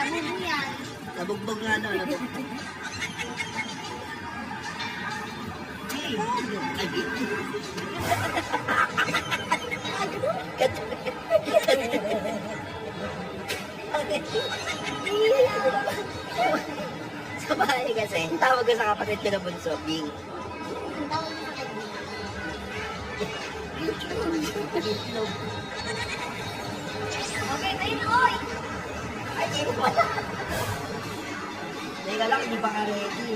Labubo yan. Nabugbog nga no, nabugbog. Sa bahay kasi, tawag ko sa kapatid ko na bunso, Bing. Ang tawag sa kanya. Okay, kayo na, oy! Ay, hindi ko pala. Teka lang, hindi pa ka ready.